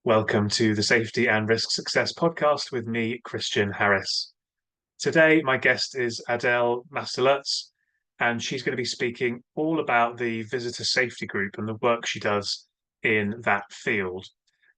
Welcome to the Safety and Risk Success podcast with me, Christian Harris. Today, my guest is Adele Masztalerz, and she's going to be speaking all about the visitor safety group and the work she does in that field.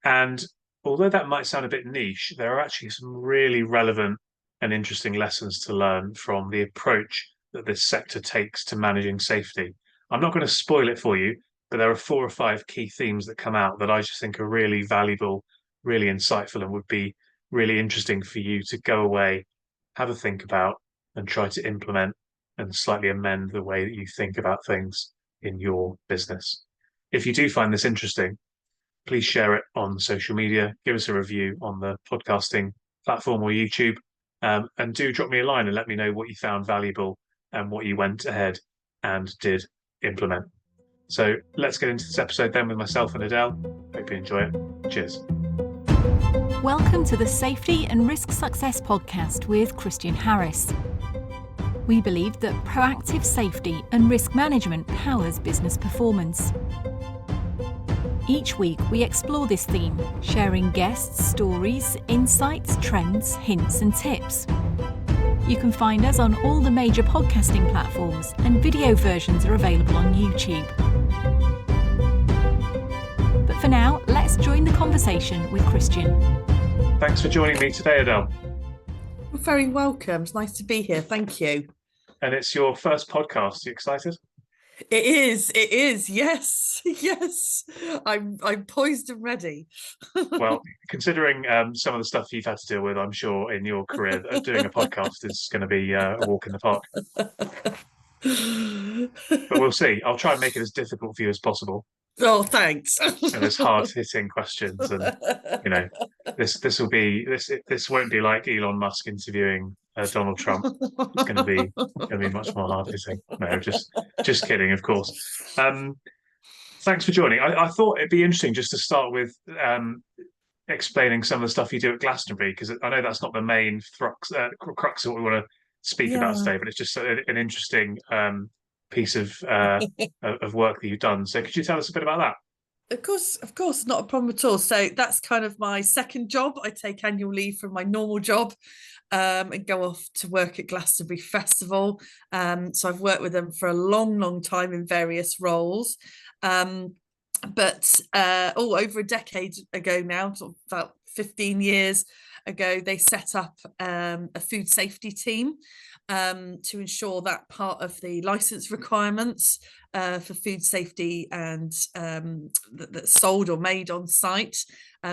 And although that might sound a bit niche, there are actually some really relevant and interesting lessons to learn from the approach that this sector takes to managing safety. I'm not going to spoil it for you, but there are 4 or 5 key themes that come out that I just think are really valuable, really insightful, and would be really interesting for you to go away, have a think about, and try to implement and slightly amend the way that you think about things in your business. If you do find this interesting, please share it on social media, give us a review on the podcasting platform or YouTube, and do drop me a line and let me know what you found valuable and what you went ahead and did implement. So let's get into this episode then with myself and Adele. Hope you enjoy it. Cheers. Welcome to the Safety and Risk Success podcast with Christian Harris. We believe that proactive safety and risk management powers business performance. Each week we explore this theme, sharing guests, stories, insights, trends, hints and tips. You can find us on all the major podcasting platforms, and video versions are available on YouTube. But for now, let's join the conversation with Christian. Thanks for joining me today, Adele. You're very welcome. It's nice to be here. Thank you. And it's your first podcast. Are you excited? It is. Yes. I'm poised and ready. Well, considering some of the stuff you've had to deal with, I'm sure in your career, doing a podcast is going to be a walk in the park. But we'll see. I'll try and make it as difficult for you as possible. Oh, thanks. And there's hard-hitting questions, and this won't be like Elon Musk interviewing Donald Trump. It's going to be much more hard-hitting. No, just kidding, of course. Thanks for joining. I thought it'd be interesting just to start with explaining some of the stuff you do at Glastonbury, because I know that's not the main crux of what we want to speak about today, but it's just an interesting piece of work that you've done. So could you tell us a bit about that? Of course, not a problem at all. So that's kind of my second job. I take annual leave from my normal job and go off to work at Glastonbury Festival. So I've worked with them for a long time in various roles. But over a decade ago now, sort of about 15 years ago, they set up a food safety team to ensure that part of the license requirements for food safety and that's sold or made on site.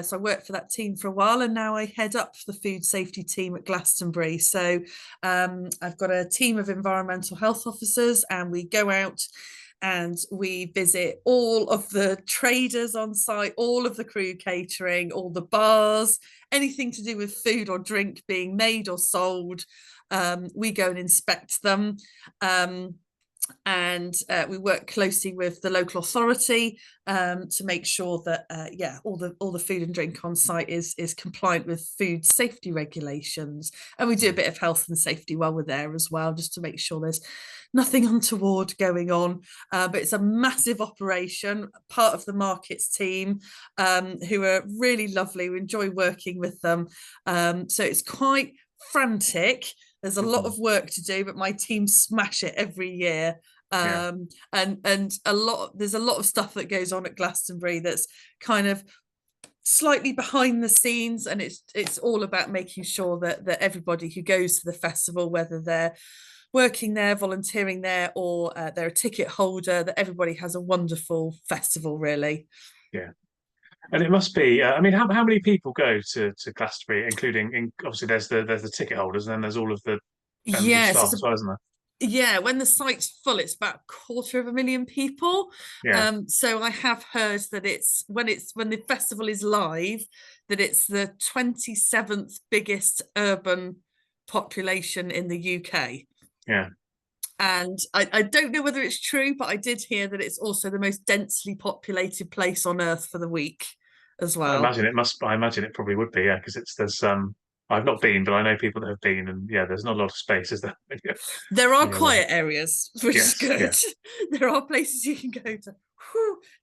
So I worked for that team for a while, and now I head up the food safety team at Glastonbury. So I've got a team of environmental health officers, and we go out and we visit all of the traders on site, all of the crew catering, all the bars, anything to do with food or drink being made or sold. We go and inspect them, and we work closely with the local authority to make sure that all the food and drink on site is compliant with food safety regulations. And we do a bit of health and safety while we're there as well, just to make sure there's nothing untoward going on. But it's a massive operation, part of the markets team, who are really lovely. We enjoy working with them. So it's quite frantic. There's a lot of work to do, but my team smash it every year. And there's a lot of stuff that goes on at Glastonbury that's kind of slightly behind the scenes, and it's all about making sure that everybody who goes to the festival, whether they're working there, volunteering there, or they're a ticket holder, that everybody has a wonderful festival, really. Yeah. And it must be. How many people go to Glastonbury, including obviously there's the ticket holders, and then there's all of the staff as well, isn't there? Yeah, when the site's full, it's about 250,000 people. Yeah. So I have heard that it's when the festival is live, that it's the 27th biggest urban population in the UK. Yeah. And I don't know whether it's true, but I did hear that it's also the most densely populated place on Earth for the week as well. I imagine it probably would be, yeah, because there's I've not been, but I know people that have been, and yeah, there's not a lot of space, is there? There are when you're there. quiet areas, which is Yes, good. yeah, There are places you can go to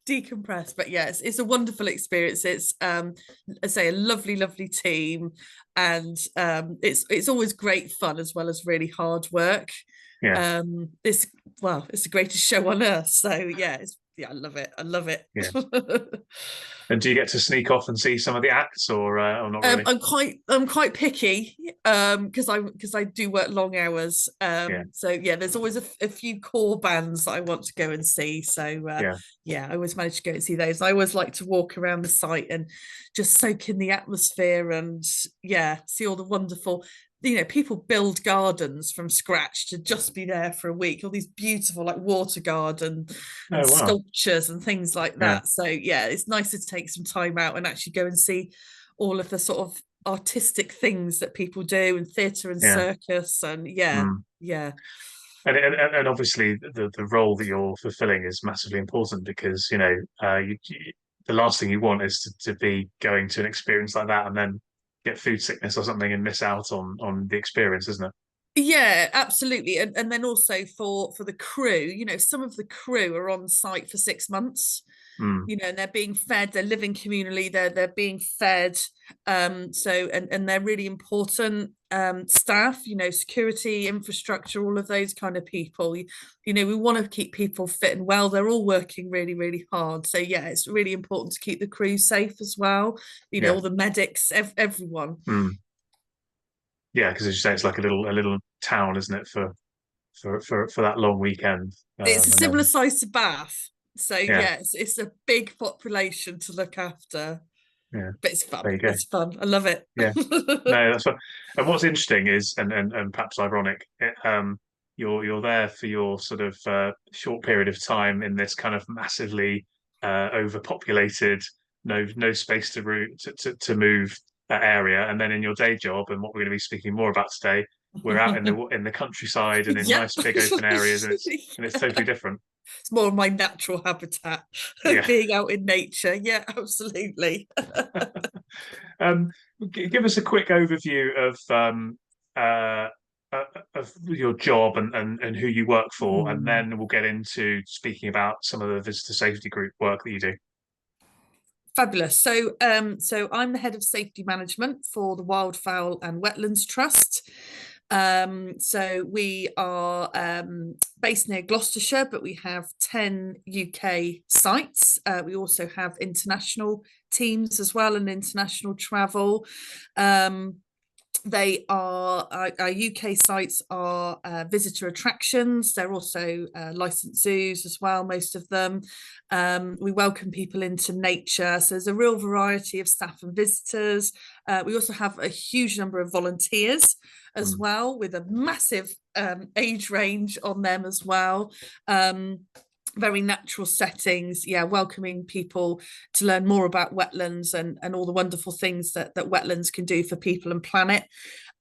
decompress. But yeah, it's a wonderful experience. It's I say, a lovely, lovely team, and it's always great fun as well as really hard work. yeah, It's it's the greatest show on earth. So yeah, I love it. I love it. yeah. And do you get to sneak off and see some of the acts, or not really? I'm quite picky because I do work long hours. Yeah, So yeah, there's always a few core bands that I want to go and see. So yeah, yeah, I always manage to go and see those. I always like to walk around the site and just soak in the atmosphere and yeah, see all the wonderful. People build gardens from scratch to just be there for a week. All these beautiful like water garden and oh wow, sculptures and things like yeah, that. So yeah, it's nice to take some time out and actually go and see all of the sort of artistic things that people do and theatre and yeah. circus and yeah, Mm. yeah. And obviously the role that you're fulfilling is massively important because the last thing you want is to be going to an experience like that and then get food sickness or something and miss out on the experience, isn't it? Yeah, absolutely. And then also for the crew, some of the crew are on site for 6 months, Mm, and they're being fed, they're living communally, they're being fed. So and they're really important staff, security, infrastructure, all of those kind of people. We want to keep people fit and well. They're all working really, really hard. So yeah, it's really important to keep the crew safe as well. yeah. All the medics, everyone. Mm, yeah, because as you say, it's like a little town, isn't it, for that long weekend? It's a And similar then size to Bath. So yeah, yeah, it's a big population to look after, yeah. but it's fun. There you go. It's fun. I love it. Yeah. No, that's fine. And what's interesting is, and perhaps ironic, you're there for your sort of short period of time in this kind of massively overpopulated, no space to move area, and then in your day job, and what we're going to be speaking more about today, we're out in the countryside and in Yep. nice big open areas, and it's totally different. It's more of my natural habitat, Yeah. being out in nature. Yeah, absolutely. Um, Give us a quick overview uh, of your job and who you work for, and Hmm. then we'll get into speaking about some of the visitor safety group work that you do. Fabulous. So I'm the head of safety management for the Wildfowl and Wetlands Trust. So we are based near Gloucestershire, but we have 10 UK sites. We also have international teams as well and international travel. They are our UK sites are visitor attractions. They're also licensed zoos as well, most of them. We welcome people into nature. So there's a real variety of staff and visitors. We also have a huge number of volunteers as Mm, well, with a massive age range on them as well. Very natural settings, yeah, welcoming people to learn more about wetlands and all the wonderful things that wetlands can do for people and planet.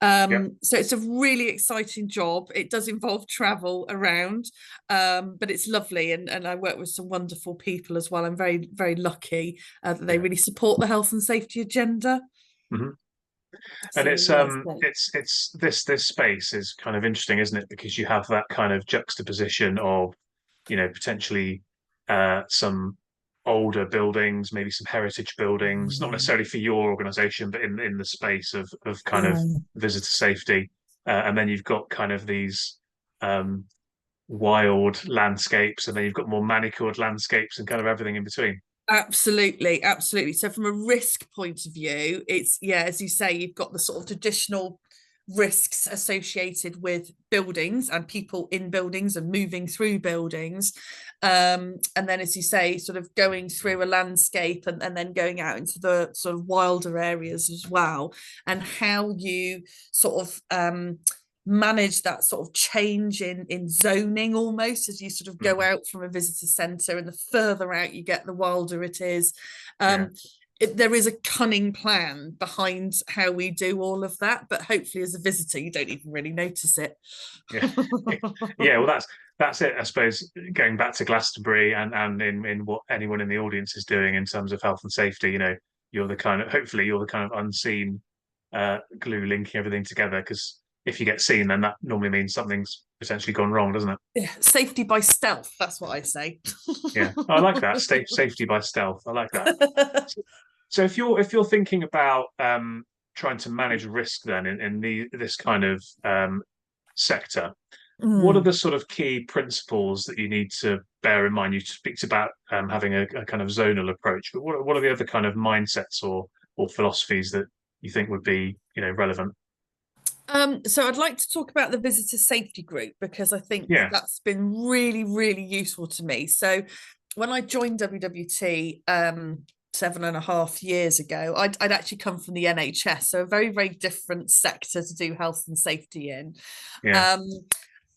yeah, So it's a really exciting job. It does involve travel around, but it's lovely, and I work with some wonderful people as well. I'm very, very lucky that they yeah. really support the health and safety agenda. Hmm. And So it's yeah, it's great. this space is kind of interesting, isn't it? Because you have that kind of juxtaposition of potentially some older buildings, maybe some heritage buildings, not necessarily for your organization, but in the space of kind of Yeah. visitor safety. And then you've got kind of these um, wild landscapes, and then you've got more manicured landscapes and kind of everything in between. Absolutely, absolutely. So from a risk point of view, it's yeah, as you say, you've got the sort of traditional risks associated with buildings and people in buildings and moving through buildings. And then, as you say, sort of going through a landscape and then going out into the sort of wilder areas as well, and how you sort of manage that sort of change in zoning almost as you sort of go Mm, out from a visitor centre, and the further out you get, the wilder it is. yeah, There is a cunning plan behind how we do all of that, but hopefully as a visitor you don't even really notice it. yeah, yeah. Well, that's it. I suppose going back to Glastonbury and in what anyone in the audience is doing in terms of health and safety. You're the kind of hopefully you're the kind of unseen glue linking everything together, because if you get seen, then that normally means something's potentially gone wrong, doesn't it? Yeah, safety by stealth. That's what I say. Yeah, I like that. Safety by stealth. I like that. So if you're thinking about trying to manage risk, then in this kind of sector, what are Mm. the sort of key principles that you need to bear in mind? You speak about having a kind of zonal approach, but what are the other kind of mindsets or philosophies that you think would be relevant? So I'd like to talk about the visitor safety group, because I think Yeah, that's been really, really useful to me. So when I joined WWT 7.5 years ago, I'd actually come from the NHS, so a very, very different sector to do health and safety in. yeah, Um,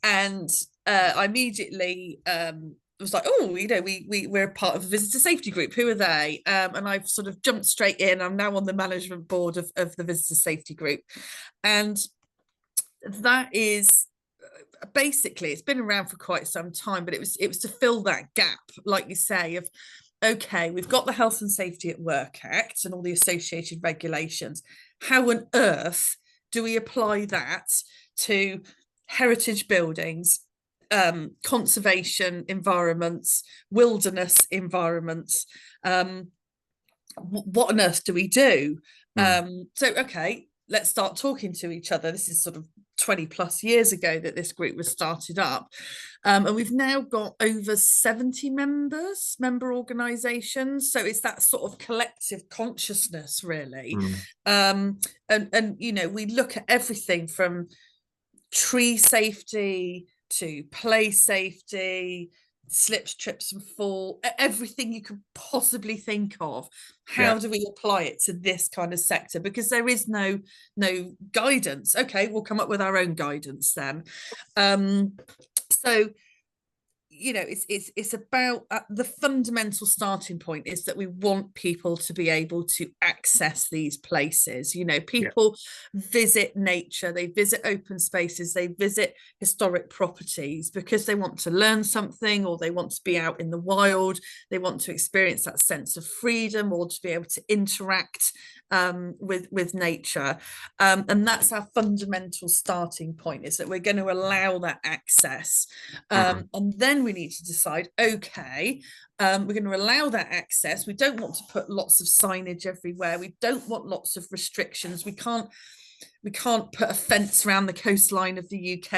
and I immediately was like, oh, we're part of the visitor safety group. Who are they? And I've sort of jumped straight in. I'm now on the management board of the visitor safety group, and that is basically, it's been around for quite some time, but it was to fill that gap, like you say, of okay, we've got the Health and Safety at Work Act and all the associated regulations. How on earth do we apply that to heritage buildings, conservation environments, wilderness environments? What on earth do we do? mm, So okay, let's start talking to each other. This is sort of 20 plus years ago that this group was started up, and we've now got over 70 member organizations, so it's that sort of collective consciousness, really. mm, And we look at everything from tree safety to play safety, slips, trips and fall, everything you could possibly think of. yeah, How do we apply it to this kind of sector? Because there is no guidance. Okay, we'll come up with our own guidance then. So it's about the fundamental starting point is that we want people to be able to access these places. yeah, People visit nature, they visit open spaces, they visit historic properties because they want to learn something, or they want to be out in the wild, they want to experience that sense of freedom, or to be able to interact with nature, and that's our fundamental starting point, is that we're going to allow that access, mm, and then we need to decide, okay, we're going to allow that access. We don't want to put lots of signage everywhere, we don't want lots of restrictions, we can't put a fence around the coastline of the UK,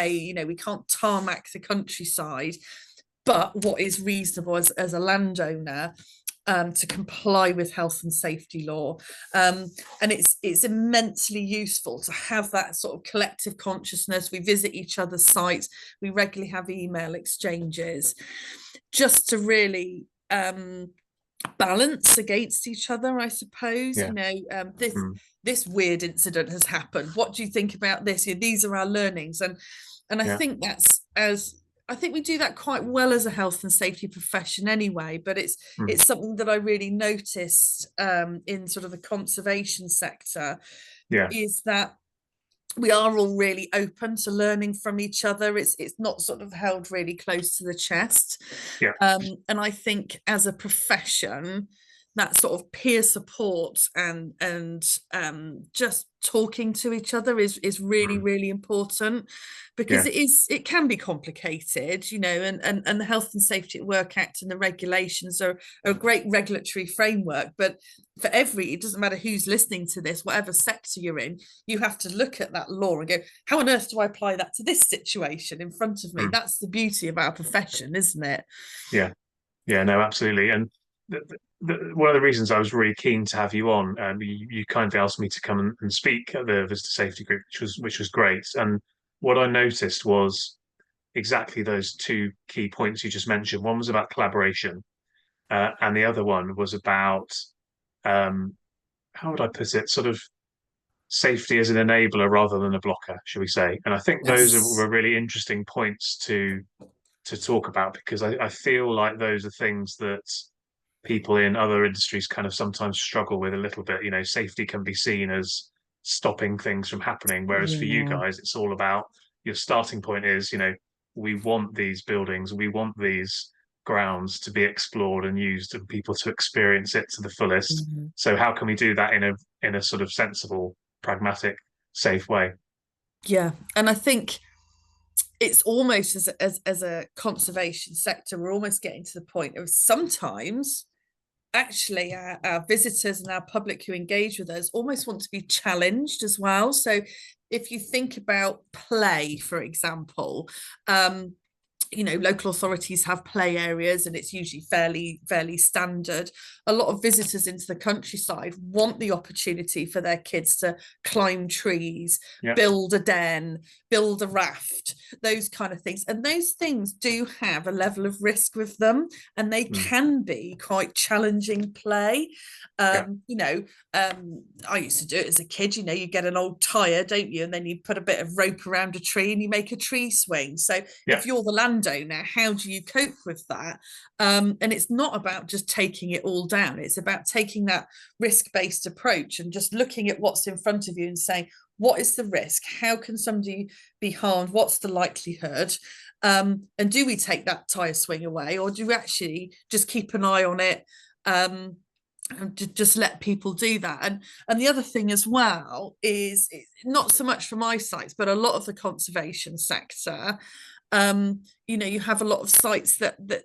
we can't tarmac the countryside, but what is reasonable as a landowner, to comply with health and safety law, and it's immensely useful to have that sort of collective consciousness. We visit each other's sites, we regularly have email exchanges, just to really balance against each other, I suppose. yeah, mm, This weird incident has happened, what do you think about this? These are our learnings, and I yeah, think I think we do that quite well as a health and safety profession anyway, but it's mm, something that I really noticed in sort of the conservation sector, yeah, is that we are all really open to learning from each other. It's not sort of held really close to the chest, yeah, and I think as a profession, that sort of peer support and just talking to each other is really, mm, really important, because yeah, it can be complicated, and the Health and Safety at Work Act and the regulations are a great regulatory framework, but it doesn't matter who's listening to this, whatever sector you're in, you have to look at that law and go, how on earth do I apply that to this situation in front of me? mm, That's the beauty of our profession, isn't it? yeah, yeah. No, absolutely. And one of the reasons I was really keen to have you on, you kindly asked me to come and speak at the visitor safety group, which was great. And what I noticed was exactly those two key points you just mentioned. One was about collaboration, and the other one was about um, how would I put it? Sort of safety as an enabler rather than a blocker, shall we say? And I think those Yes. were really interesting points to talk about, because I feel like those are things that people in other industries kind of sometimes struggle with a little bit. Safety can be seen as stopping things from happening, whereas for you Yeah. guys, it's all about your starting point is, we want these buildings, we want these grounds to be explored and used and people to experience it to the fullest. Mhm. So how can we do that in a sort of sensible pragmatic, safe way. Yeah, and I think it's almost as a conservation sector, we're almost getting to the point of sometimes actually our visitors and our public who engage with us almost want to be challenged as well. So if you think about play, for example, local authorities have play areas and it's usually fairly standard. A lot of visitors into the countryside want the opportunity for their kids to climb trees, build a den, build a raft, those kind of things. And those things do have a level of risk with them, and they can be quite challenging play. I used to do it as a kid. You get an old tire, don't you, and then you put a bit of rope around a tree and you make a tree swing. So if you're the landowner, how do you cope with that? And it's not about just taking it all down. It's about taking that risk-based approach and just looking at what's in front of you and saying, what is the risk? How can somebody be harmed? What's the likelihood? And do we take that tire swing away, or do we actually just keep an eye on it? And just let people do that. And the other thing as well is, not so much for my sites, but a lot of the conservation sector, you have a lot of sites that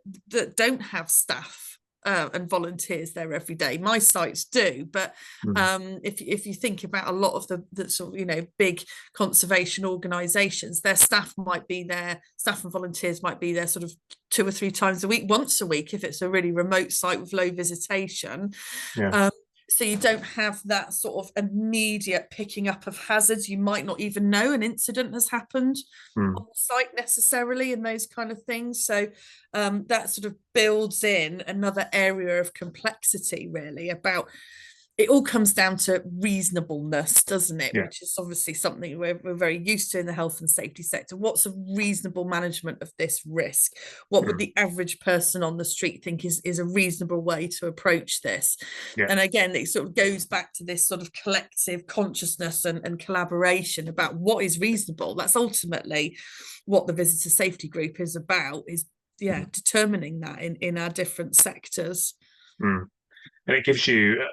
don't have staff and volunteers there every day. My sites do, but if you think about a lot of the sort of big conservation organisations, their staff might be there, staff and volunteers might be there sort of 2 or 3 times a week, once a week if it's a really remote site with low visitation. So you don't have that sort of immediate picking up of hazards. You might not even know an incident has happened on the site necessarily, and those kind of things. So that sort of builds in another area of complexity, really, about it all comes down to reasonableness, doesn't it? Which is obviously something we're very used to in the health and safety sector. What's a reasonable management of this risk? What would the average person on the street think is a reasonable way to approach this? And again, it sort of goes back to this sort of collective consciousness and collaboration about what is reasonable. That's ultimately what the visitor safety group is about, is determining that in our different sectors. And it gives you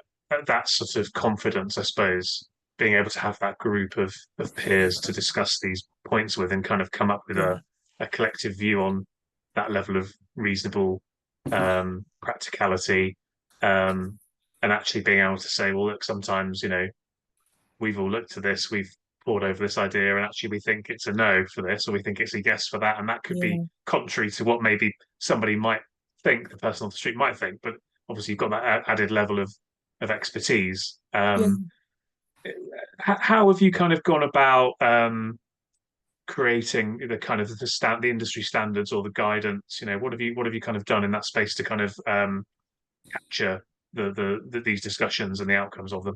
that sort of confidence, I suppose, being able to have that group of peers to discuss these points with and kind of come up with a collective view on that level of reasonable practicality, and actually being able to say, well, look, sometimes, we've all looked at this, we've pored over this idea, and actually we think it's a no for this, or we think it's a yes for that, and that could be contrary to what maybe somebody might think, the person on the street might think, but obviously you've got that added level of expertise. How have you kind of gone about creating the kind of the industry standards or the guidance? What have you kind of done in that space to kind of capture these discussions and the outcomes of them?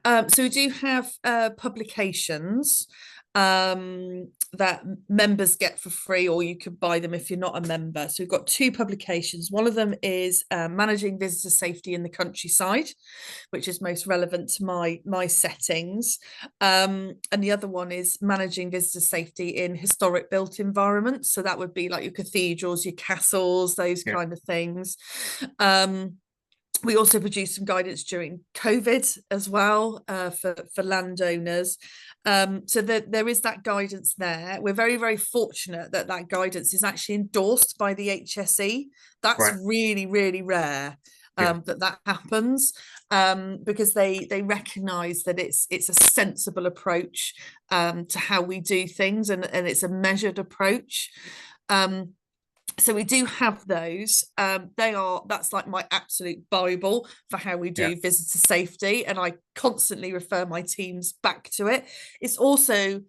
So we do have publications that members get for free, or you could buy them if you're not a member. So we've got 2 publications. One of them is Managing Visitor Safety in the Countryside, which is most relevant to my settings. And the other one is Managing Visitor Safety in Historic Built Environments. So that would be like your cathedrals, your castles, those kind of things. We also produced some guidance during COVID as well, for landowners. So there is that guidance there. We're very, very fortunate that guidance is actually endorsed by the HSE. That's really, really rare that happens, because they recognise that it's a sensible approach to how we do things, and it's a measured approach. So we do have those. That's like my absolute Bible for how we do visitor safety, and I constantly refer my teams back to it. It's also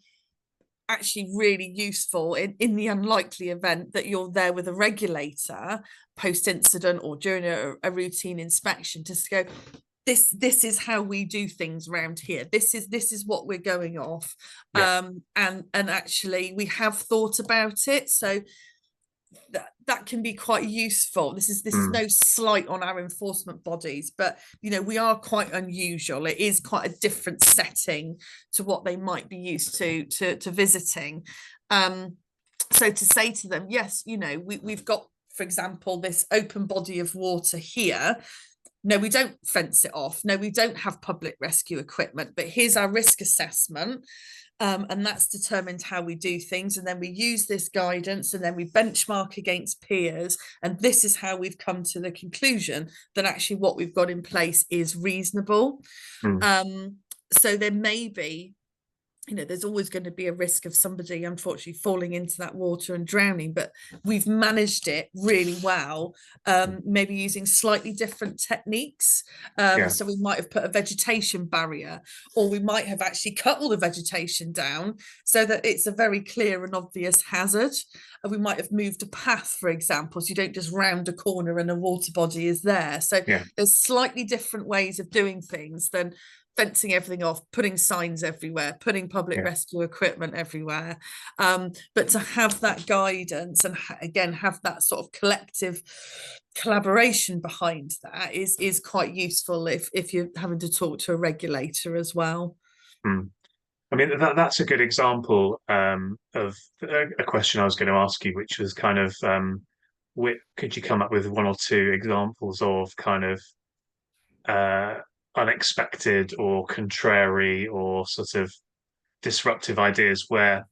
actually really useful in the unlikely event that you're there with a regulator post-incident or during a routine inspection, to go, this is how we do things around here. This is what we're going off. And actually we have thought about it. So that can be quite useful. This is no slight on our enforcement bodies, but we are quite unusual. It is quite a different setting to what they might be used to visiting. So to say to them, yes, we've got, for example, this open body of water here. no, we don't fence it off. No, we don't have public rescue equipment, but here's our risk assessment. And that's determined how we do things. And then we use this guidance and then we benchmark against peers. And this is how we've come to the conclusion that actually what we've got in place is reasonable. So there may be, there's always going to be a risk of somebody unfortunately falling into that water and drowning, but we've managed it really well, maybe using slightly different techniques. So we might have put a vegetation barrier, or we might have actually cut all the vegetation down so that it's a very clear and obvious hazard. And we might have moved a path, for example, so you don't just round a corner and a water body is there. So there's slightly different ways of doing things than fencing everything off, putting signs everywhere, putting public rescue equipment everywhere. But to have that guidance and again, have that sort of collective collaboration behind that is quite useful if you're having to talk to a regulator as well. I mean, that's a good example of a question I was going to ask you, which was kind of, could you come up with one or two examples of kind of unexpected or contrary or sort of disruptive ideas where,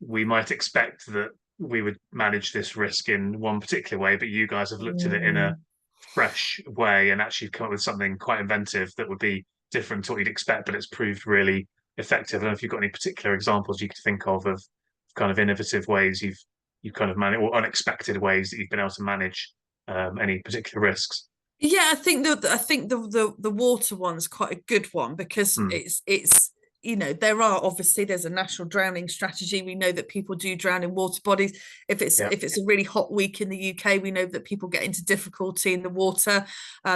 we might expect that we would manage this risk in one particular way, but you guys have looked at it in a fresh way and actually come up with something quite inventive that would be different to what you'd expect, but it's proved really effective. I don't know if you've got any particular examples you could think of kind of innovative ways you've kind of managed, or unexpected ways that you've been able to manage any particular risks. Yeah, I think the water one's quite a good one because it's there's a national drowning strategy. We know that people do drown in water bodies. If it's a really hot week in the UK, we know that people get into difficulty in the water.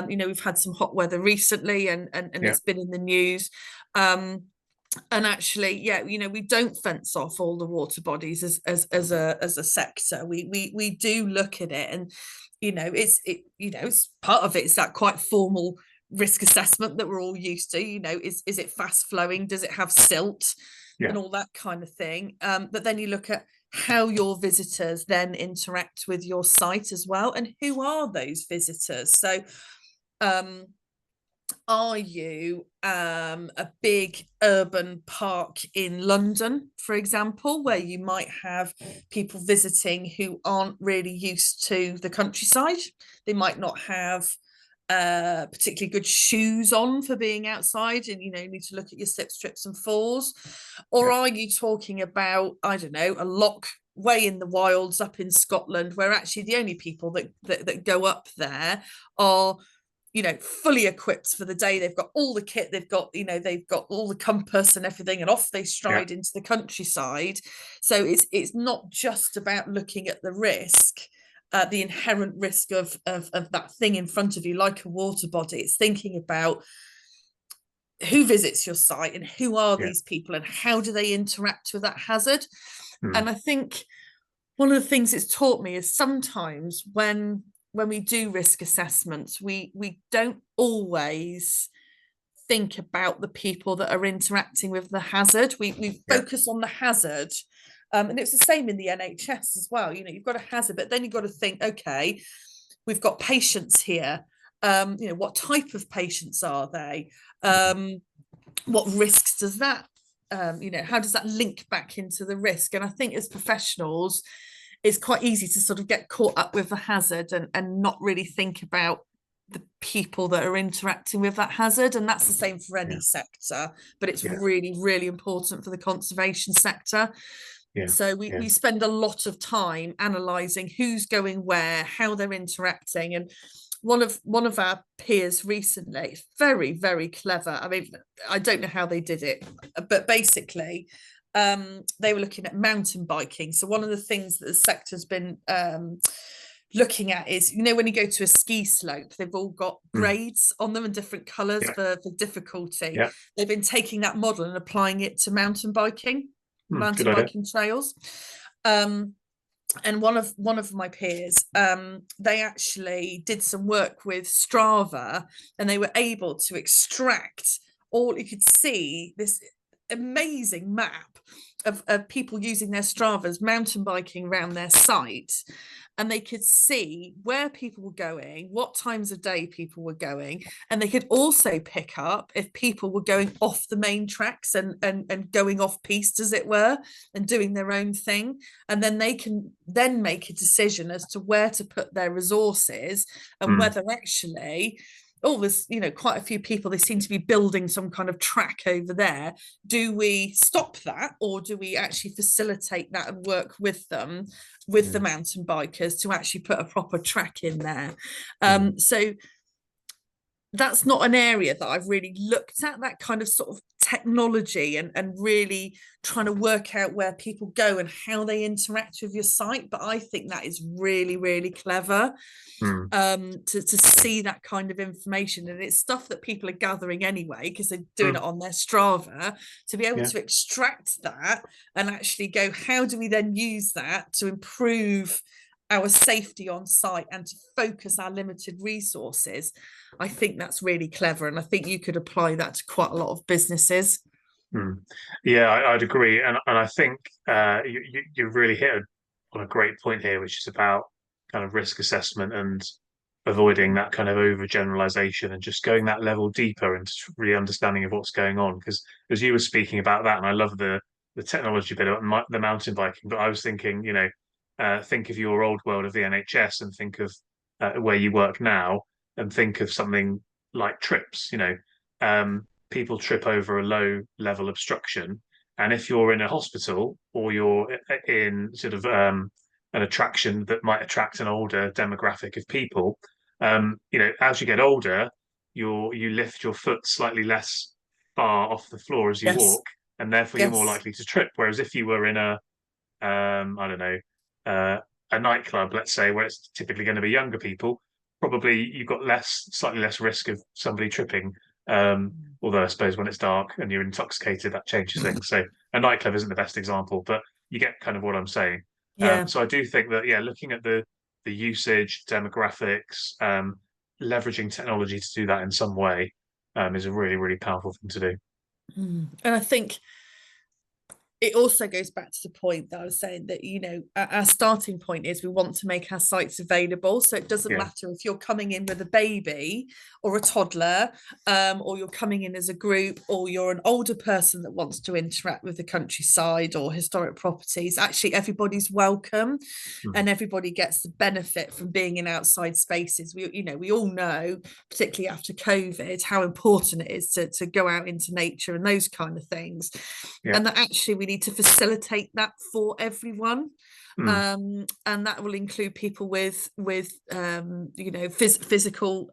We've had some hot weather recently, and it's been in the news. And actually, we don't fence off all the water bodies as a sector. We do look at it, and it's part of it is that quite formal risk assessment that we're all used to. Is it fast flowing? Does it have silt? And all that kind of thing. But then you look at how your visitors then interact with your site as well, and who are those visitors? So are you a big urban park in London, for example, where you might have people visiting who aren't really used to the countryside? They might not have particularly good shoes on for being outside, and you need to look at your slip, trips and falls. Or are you talking about, I don't know, a loch way in the wilds up in Scotland, where actually the only people that go up there are fully equipped for the day? They've got all the kit, they've got all the compass and everything, and off they stride into the countryside. So it's not just about looking at the risk, the inherent risk of that thing in front of you, like a water body. It's thinking about who visits your site and who are these people and how do they interact with that hazard. And I think one of the things it's taught me is sometimes when we do risk assessments, we don't always think about the people that are interacting with the hazard. We focus on the hazard. And it's the same in the NHS as well. You've got a hazard, but then you've got to think, okay, we've got patients here. What type of patients are they? What risks does that, how does that link back into the risk? And I think as professionals, it's quite easy to sort of get caught up with the hazard and not really think about the people that are interacting with that hazard. And that's the same for any sector, but it's really, really important for the conservation sector. So we spend a lot of time analysing who's going where, how they're interacting. And one of our peers recently, very, very clever. I mean, I don't know how they did it, but basically they were looking at mountain biking. So one of the things that the sector's been looking at is, when you go to a ski slope, they've all got grades on them and different colours for difficulty. They've been taking that model and applying it to mountain biking. Mountain biking trails. And one of my peers, they actually did some work with Strava, and they were able to extract all. You could see this amazing map of people using their Stravas, mountain biking around their site, and they could see where people were going, what times of day people were going, and they could also pick up if people were going off the main tracks and going off piste, as it were, and doing their own thing. And then they can then make a decision as to where to put their resources and whether actually, oh, there's quite a few people, they seem to be building some kind of track over there. Do we stop that, or do we actually facilitate that and work with them, with the mountain bikers, to actually put a proper track in there? So that's not an area that I've really looked at, that kind of sort of technology and really trying to work out where people go and how they interact with your site. But I think that is really, really clever to see that kind of information. And it's stuff that people are gathering anyway, because they're doing it on their Strava, to be able to extract that and actually go, how do we then use that to improve our safety on site and to focus our limited resources? I think that's really clever, and I think you could apply that to quite a lot of businesses. Yeah, I'd agree, and I think you really hit on a great point here, which is about kind of risk assessment and avoiding that kind of overgeneralization and just going that level deeper and really understanding of what's going on. Because as you were speaking about that, and I love the technology bit of the mountain biking, but I was thinking, think of your old world of the NHS and think of where you work now, and think of something like trips. People trip over a low level obstruction, and if you're in a hospital or you're in sort of an attraction that might attract an older demographic of people, as you get older, you lift your foot slightly less far off the floor as you walk, and therefore you're more likely to trip. Whereas if you were in a I don't know, a nightclub, let's say, where it's typically going to be younger people, probably you've got slightly less risk of somebody tripping. Although I suppose when it's dark and you're intoxicated, that changes things. So a nightclub isn't the best example, but you get kind of what I'm saying. So I do think that, looking at the usage, demographics, leveraging technology to do that in some way is a really, really powerful thing to do. And I think it also goes back to the point that I was saying that, our starting point is we want to make our sites available. So it doesn't matter if you're coming in with a baby or a toddler, or you're coming in as a group, or you're an older person that wants to interact with the countryside or historic properties. Actually, everybody's welcome and everybody gets the benefit from being in outside spaces. We all know, particularly after COVID, how important it is to go out into nature and those kind of things. And that actually we need to facilitate that for everyone. And that will include people with physical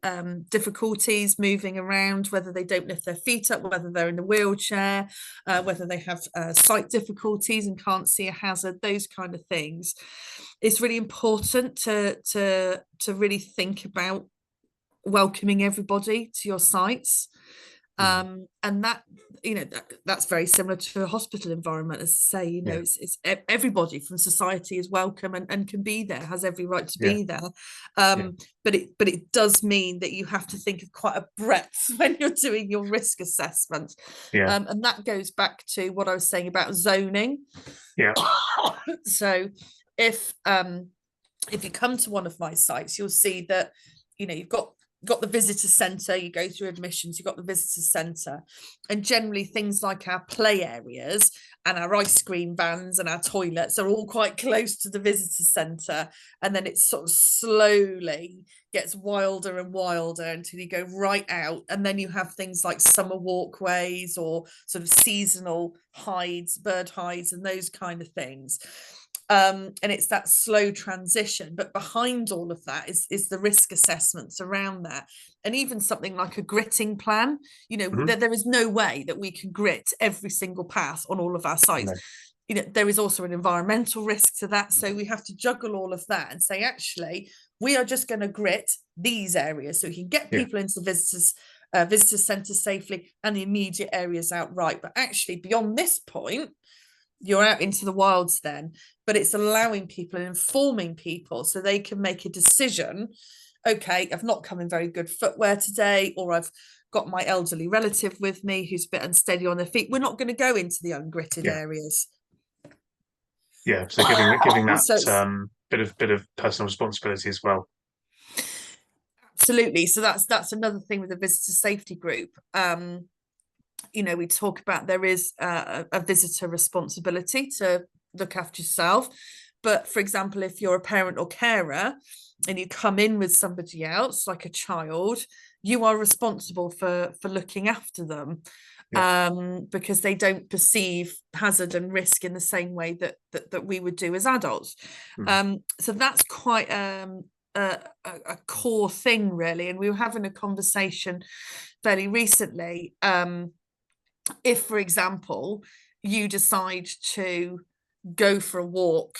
difficulties moving around, whether they don't lift their feet up, whether they're in a wheelchair, whether they have sight difficulties and can't see a hazard, those kind of things. It's really important to really think about welcoming everybody to your sites. And that's very similar to a hospital environment, as I say. It's everybody from society is welcome and can be there, has every right to be there. But it does mean that you have to think of quite a breadth when you're doing your risk assessment. And that goes back to what I was saying about zoning. So if you come to one of my sites, you'll see that you've got the visitor centre, you go through admissions, you've got the visitor centre, and generally things like our play areas and our ice cream vans and our toilets are all quite close to the visitor centre, and then it sort of slowly gets wilder and wilder until you go right out, and then you have things like summer walkways or sort of seasonal hides, bird hides and those kind of things. And it's that slow transition, but behind all of that is the risk assessments around that. And even something like a gritting plan, there is no way that we can grit every single path on all of our sites. There is also an environmental risk to that, so we have to juggle all of that and say, actually, we are just going to grit these areas so we can get people into the visitor centre safely and the immediate areas outright. But actually, beyond this point, you're out into the wilds then. But it's allowing people and informing people so they can make a decision okay, I've not come in very good footwear today, or I've got my elderly relative with me who's a bit unsteady on their feet. We're not going to go into the ungritted Yeah. areas. Yeah. So giving that So bit of personal responsibility as well. absolutely. So that's another thing with the visitor safety group. We talk about there is a visitor responsibility to look after yourself. But for example, if you're a parent or carer and you come in with somebody else, like a child, you are responsible for looking after them. Yeah. Because they don't perceive hazard and risk in the same way that we would do as adults. So that's quite a core thing, really. And we were having a conversation fairly recently. If, for example, you decide to go for a walk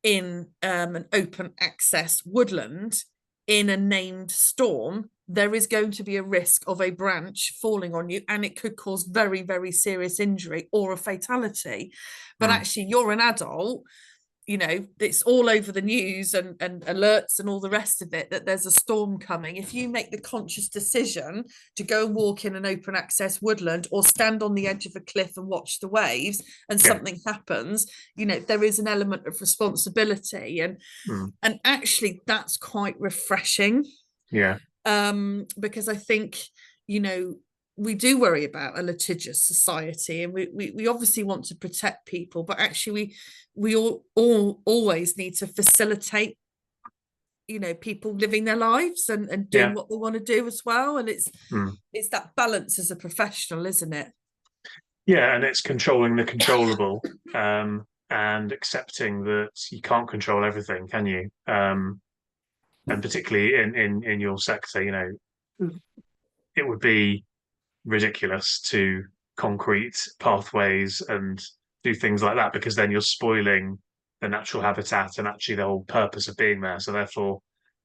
in an open access woodland in a named storm, there is going to be a risk of a branch falling on you, and it could cause very, very serious injury or a fatality. But actually, you're an adult, it's all over the news and alerts and all the rest of it that there's a storm coming. If you make the conscious decision to go and walk in an open access woodland or stand on the edge of a cliff and watch the waves and something happens, there is an element of responsibility, and actually that's quite refreshing. Yeah. Because I think, we do worry about a litigious society, and we obviously want to protect people, but actually we all always need to facilitate people living their lives and doing what they want to do as well. And it's that balance as a professional, isn't it? Yeah, and it's controlling the controllable, and accepting that you can't control everything, can you? And particularly in your sector, it would be ridiculous to concrete pathways and do things like that, because then you're spoiling the natural habitat and actually the whole purpose of being there. So therefore,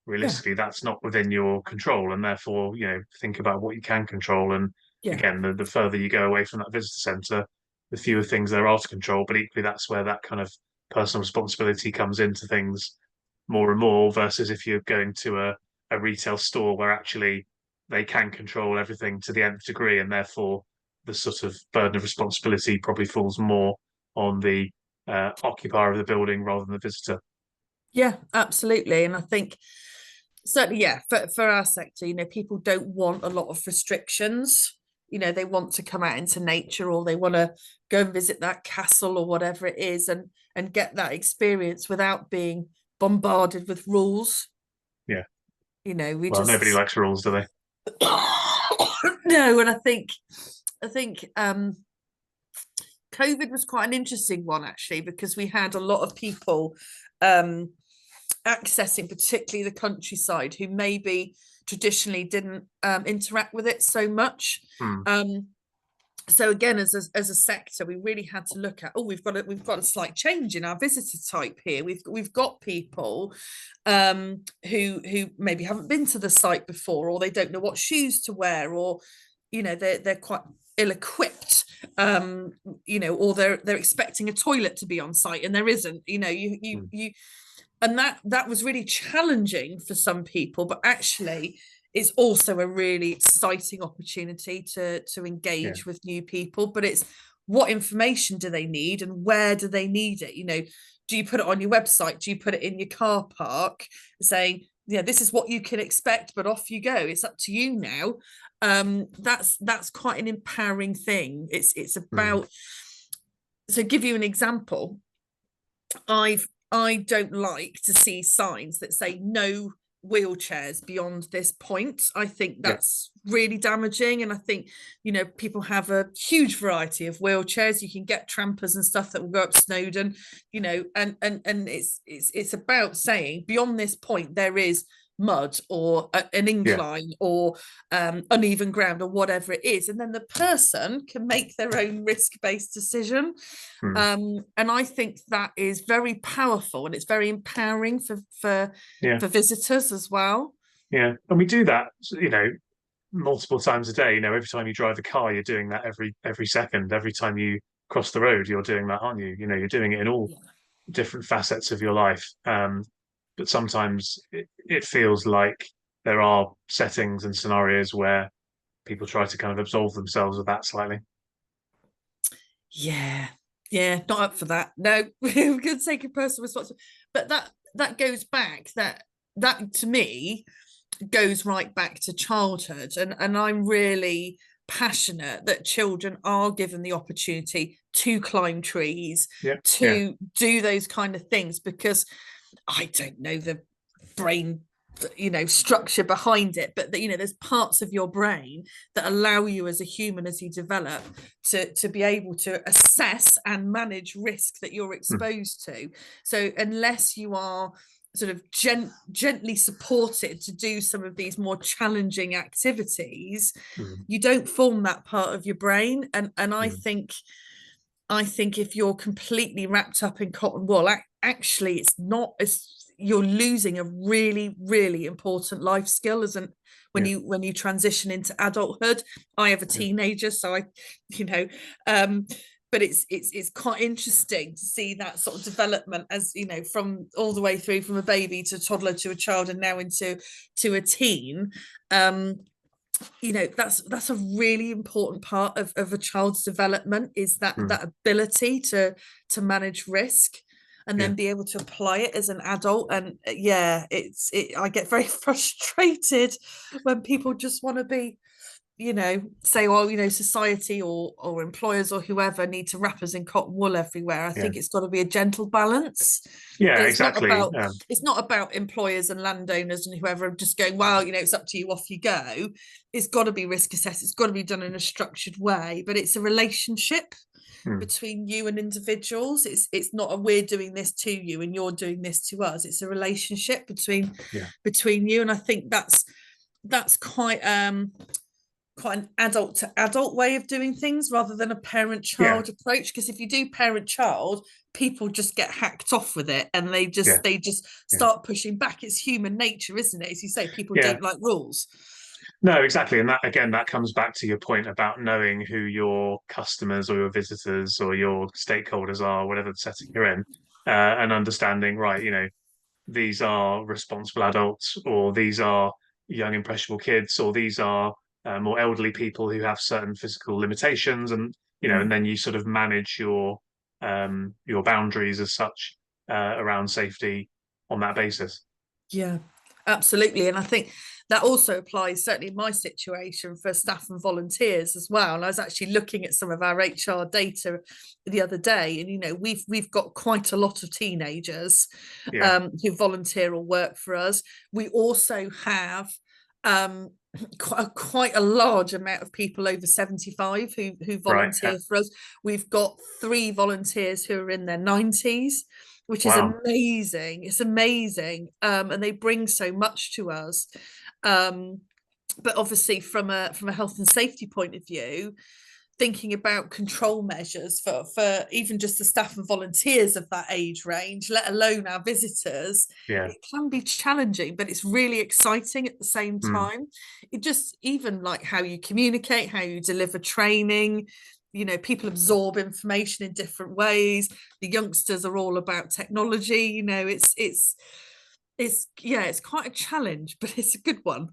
realistically, that's not within your control, and therefore, think about what you can control. And again, the further you go away from that visitor centre, the fewer things there are to control. But equally, that's where that kind of personal responsibility comes into things more and more, versus if you're going to a retail store where actually they can control everything to the nth degree, and therefore the sort of burden of responsibility probably falls more on the occupier of the building rather than the visitor. Yeah, absolutely. And I think certainly, for our sector, people don't want a lot of restrictions. They want to come out into nature, or they want to go and visit that castle or whatever it is, and get that experience without being bombarded with rules. Yeah. Nobody likes rules, do they? No, and I think COVID was quite an interesting one, actually, because we had a lot of people accessing particularly the countryside who maybe traditionally didn't interact with it so much. So again, as a sector, we really had to look at, we've got a slight change in our visitor type here. We've got people who maybe haven't been to the site before, or they don't know what shoes to wear, or they're quite ill-equipped, or they're expecting a toilet to be on site and there isn't. And that was really challenging for some people, but actually it's also a really exciting opportunity to engage with new people. But it's what information do they need and where do they need it? Do you put it on your website? Do you put it in your car park saying, this is what you can expect, but off you go? It's up to you now. That's quite an empowering thing. It's about, so give you an example. I don't like to see signs that say no wheelchairs beyond this point. I think that's really damaging, and I think people have a huge variety of wheelchairs. You can get trampers and stuff that will go up Snowdon, and it's about saying beyond this point there is mud or an incline or uneven ground or whatever it is, and then the person can make their own risk-based decision. And I think that is very powerful, and it's very empowering for visitors as well. And we do that multiple times a day. Every time you drive a car, you're doing that every second. Every time you cross the road, you're doing that, aren't you? You're doing it in all different facets of your life. But sometimes it feels like there are settings and scenarios where people try to kind of absolve themselves of that slightly. Yeah, yeah, not up for that. No, we're going to take a personal responsibility. But that goes back, that to me goes right back to childhood. And I'm really passionate that children are given the opportunity to climb trees, Yeah, yeah, to do those kind of things, because I don't know the brain structure behind it, but that there's parts of your brain that allow you as a human, as you develop, to be able to assess and manage risk that you're mm, exposed to. So unless you are sort of gently supported to do some of these more challenging activities, mm, you don't form that part of your brain. And I mm. think if you're completely wrapped up in cotton wool, actually it's not as, you're losing a really, really important life skill as an Yeah, when you transition into adulthood. I have a yeah, teenager, so I but it's quite interesting to see that sort of development, as from all the way through, from a baby to a toddler to a child and now into a teen. That's a really important part of a child's development, is that mm, ability to manage risk and yeah, then be able to apply it as an adult. And yeah, I get very frustrated when people just want to be, say, well, society or employers or whoever need to wrap us in cotton wool everywhere. I yeah, think it's got to be a gentle balance. yeah, And exactly. it's not about employers and landowners and whoever just going, well, it's up to you, off you go. It's got to be risk assessed. It's got to be done in a structured way, but it's a relationship Mm, between you and individuals. It's not a, we're doing this to you and you're doing this to us. It's a relationship yeah, between you. And I think that's quite an adult to adult way of doing things, rather than a parent yeah, child approach. Because if you do parent child, people just get hacked off with it, and they yeah, just yeah, start pushing back. It's human nature, isn't it? As you say, people yeah. don't like rules. No, exactly. And that again, that comes back to your point about knowing who your customers or your visitors or your stakeholders are, whatever the setting you're in, and understanding, right, these are responsible adults, or these are young, impressionable kids, or these are more elderly people who have certain physical limitations, and and then you sort of manage your boundaries as such around safety on that basis. Yeah, absolutely. And I think that also applies, certainly in my situation, for staff and volunteers as well. And I was actually looking at some of our HR data the other day, and we've got quite a lot of teenagers Yeah, who volunteer or work for us. We also have um, quite a large amount of people over 75 who right. Yeah. volunteer for us. We've got 3 volunteers who are in their 90s, which is Wow. amazing. It's amazing. And they bring so much to us. But obviously from a health and safety point of view, thinking about control measures for even just the staff and volunteers of that age range, let alone our visitors, Yeah. it can be challenging, but it's really exciting at the same Mm. time. It just, even like how you communicate, how you deliver training, people absorb information in different ways. The youngsters are all about technology. It's quite a challenge, but it's a good one.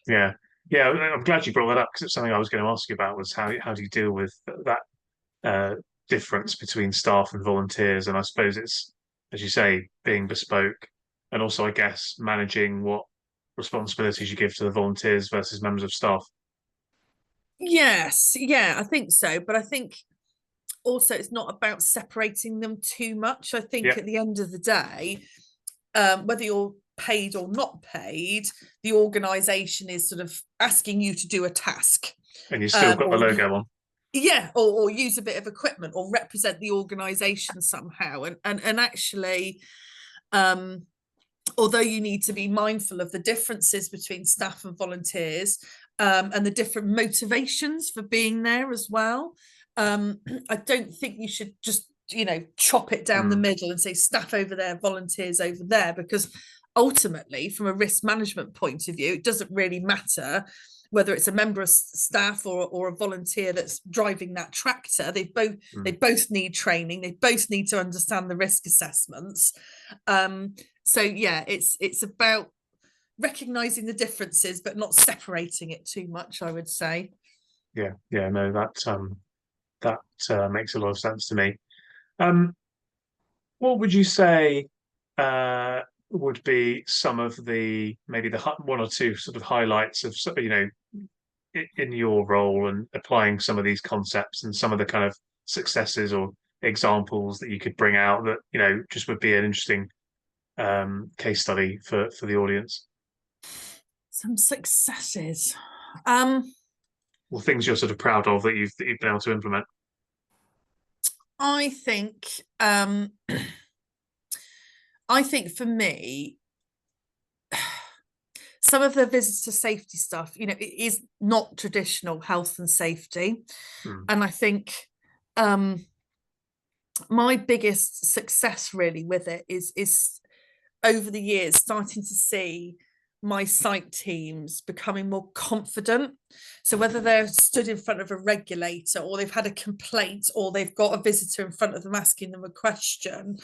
Yeah. Yeah. I'm glad you brought that up, because it's something I was going to ask you about, was how do you deal with that uh, difference between staff and volunteers? And I suppose it's, as you say, being bespoke, and also, I guess, managing what responsibilities you give to the volunteers versus members of staff. Yes, yeah, I think so. But I think also it's not about separating them too much. I think Yeah. at the end of the day, whether you're paid or not paid, the organization is sort of asking you to do a task, And you've still got the or logo on. yeah, or use a bit of equipment or represent the organization somehow. And actually, um, although you need to be mindful of the differences between staff and volunteers, and the different motivations for being there as well, I don't think you should just chop it down the Mm. middle and say staff over there, volunteers over there, because ultimately, from a risk management point of view, it doesn't really matter whether it's a member of staff or a volunteer that's driving that tractor. They Mm. both need training. They both need to understand the risk assessments. So yeah, it's about recognizing the differences, but not separating it too much, I would say. Yeah, no, that makes a lot of sense to me. Um, what would you say would be some of the maybe the one or two sort of highlights of in your role and applying some of these concepts and some of the kind of successes or examples that you could bring out that just would be an interesting case study for the audience? Some successes. Or things you're sort of proud of that you've been able to implement. I think I think for me, some of the visitor safety stuff, it is not traditional health and safety. And I think my biggest success really with it is over the years starting to see my site teams becoming more confident. So whether they're stood in front of a regulator or they've had a complaint or they've got a visitor in front of them asking them a question,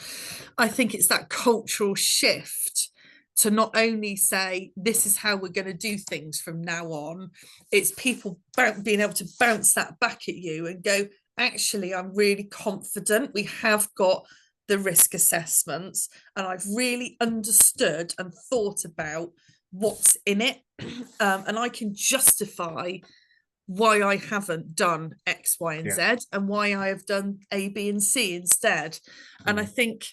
I think it's that cultural shift to not only say this is how we're going to do things from now on, it's people being able to bounce that back at you and go, actually, I'm really confident we have got the risk assessments and I've really understood and thought about what's in it, and I can justify why I haven't done X, Y, and Z, and why I have done A, B, and C instead. And I think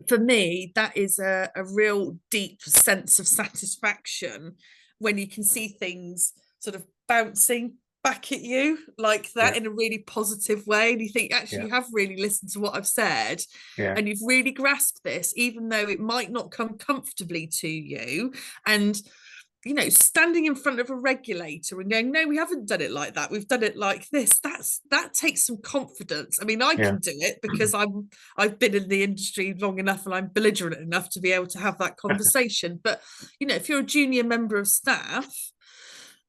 for me, that is a real deep sense of satisfaction when you can see things sort of bouncing back at you like that in a really positive way, and you think actually you have really listened to what I've said, and you've really grasped this, even though it might not come comfortably to you. And standing in front of a regulator and going, no, we haven't done it like that, we've done it like this, that takes some confidence. I mean, I can do it because I've been in the industry long enough and I'm belligerent enough to be able to have that conversation. But if you're a junior member of staff,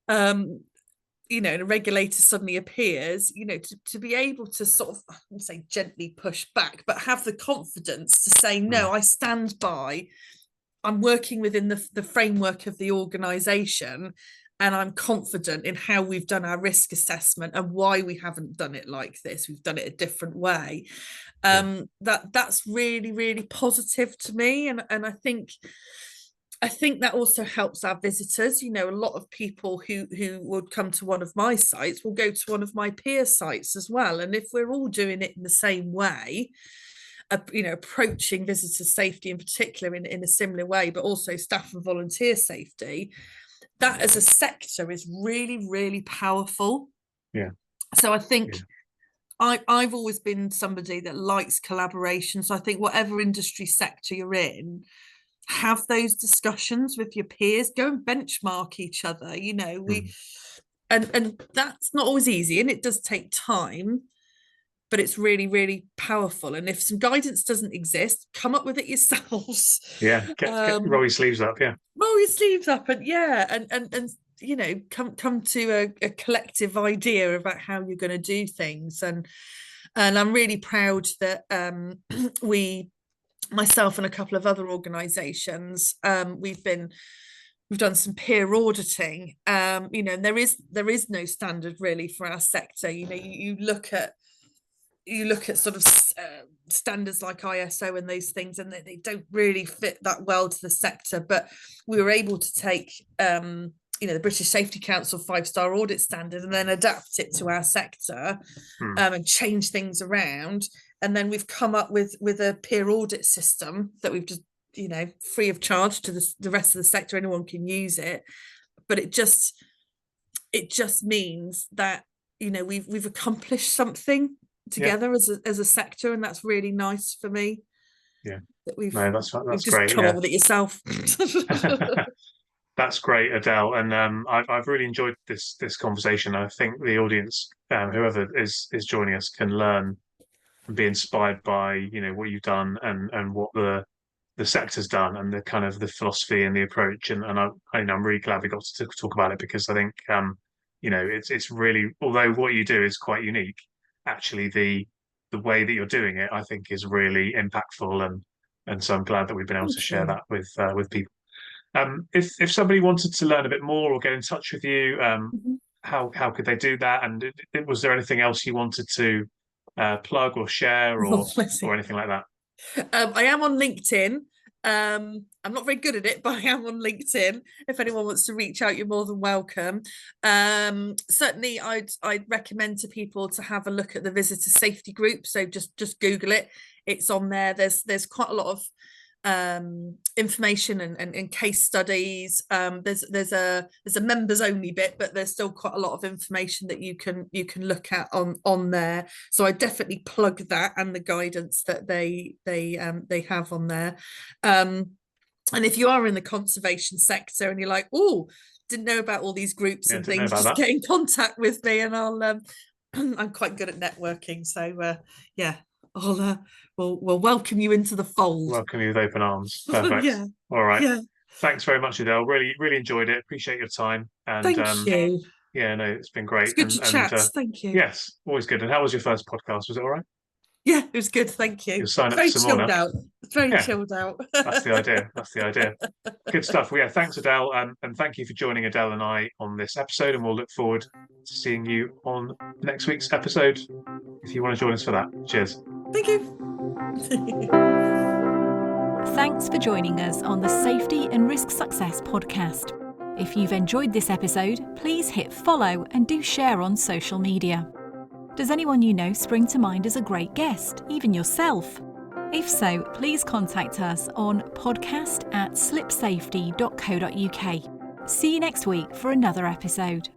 and a regulator suddenly appears, to be able to sort of, I wouldn't say gently push back, but have the confidence to say, no, I stand by, I'm working within the framework of the organisation, and I'm confident in how we've done our risk assessment and why we haven't done it like this, we've done it a different way. That's really, really positive to me. And I think that also helps our visitors. A lot of people who would come to one of my sites will go to one of my peer sites as well. And if we're all doing it in the same way, approaching visitor safety in particular in a similar way, but also staff and volunteer safety, that as a sector is really, really powerful. So I think I've always been somebody that likes collaboration. So I think whatever industry sector you're in, have those discussions with your peers, go and benchmark each other. And that's not always easy, and it does take time, but it's really, really powerful. And if some guidance doesn't exist, come up with it yourselves. Roll your sleeves up. Roll your sleeves up, and come to a collective idea about how you're going to do things. And I'm really proud that myself and a couple of other organisations, we've done some peer auditing, and there is no standard really for our sector. You look at sort of standards like ISO and those things, and they don't really fit that well to the sector. But we were able to take the British Safety Council 5-star audit standard and then adapt it to our sector, and change things around. And then we've come up with a peer audit system that we've just, free of charge to the rest of the sector. Anyone can use it, but it just means that we've accomplished something together as a sector, and that's really nice for me. That's just great. Come up with it yourself. That's great, Adele, and I've really enjoyed this conversation. I think the audience, whoever is joining us, can learn and be inspired by what you've done and what the sector's done, and the kind of the philosophy and the approach. And I'm really glad we got to talk about it, because I think it's really, although what you do is quite unique, actually the way that you're doing it, I think, is really impactful, and so I'm glad that we've been able to share that with people. If somebody wanted to learn a bit more or get in touch with you, Mhm. how could they do that? And was there anything else you wanted to plug or share Oh, bless you. or anything like that? I am on LinkedIn. I'm not very good at it, but I am on LinkedIn. If anyone wants to reach out, you're more than welcome. Certainly, I'd recommend to people to have a look at the visitor safety group. So just Google it. It's on there. There's quite a lot of information and case studies. There's a members only bit, but there's still quite a lot of information that you can look at on there. So I definitely plug that and the guidance that they have on there. And if you are in the conservation sector and you're like, oh, didn't know about all these groups and things, just get in contact with me and I'll I'm quite good at networking, so yeah, we'll welcome you into the fold. Welcome you with open arms. Perfect. Yeah. All right. Yeah. Thanks very much, Adele. Really enjoyed it. Appreciate your time. And Thank you. yeah, no, it's been great. It's good to chat. Thank you. Yes, always good. And how was your first podcast? Was it all right? Yeah, it was good. Thank you. You'll sign up Very for some more chilled now. out. Very chilled out. That's the idea. That's the idea. Good stuff. Well, yeah, thanks, Adele. And thank you for joining Adele and I on this episode. And we'll look forward to seeing you on next week's episode if you want to join us for that. Cheers. Thank you. Thanks for joining us on the Safety and Risk Success podcast. If you've enjoyed this episode, please hit follow and do share on social media. Does anyone you know spring to mind as a great guest, even yourself? If so, please contact us on podcast@slipsafety.co.uk. See you next week for another episode.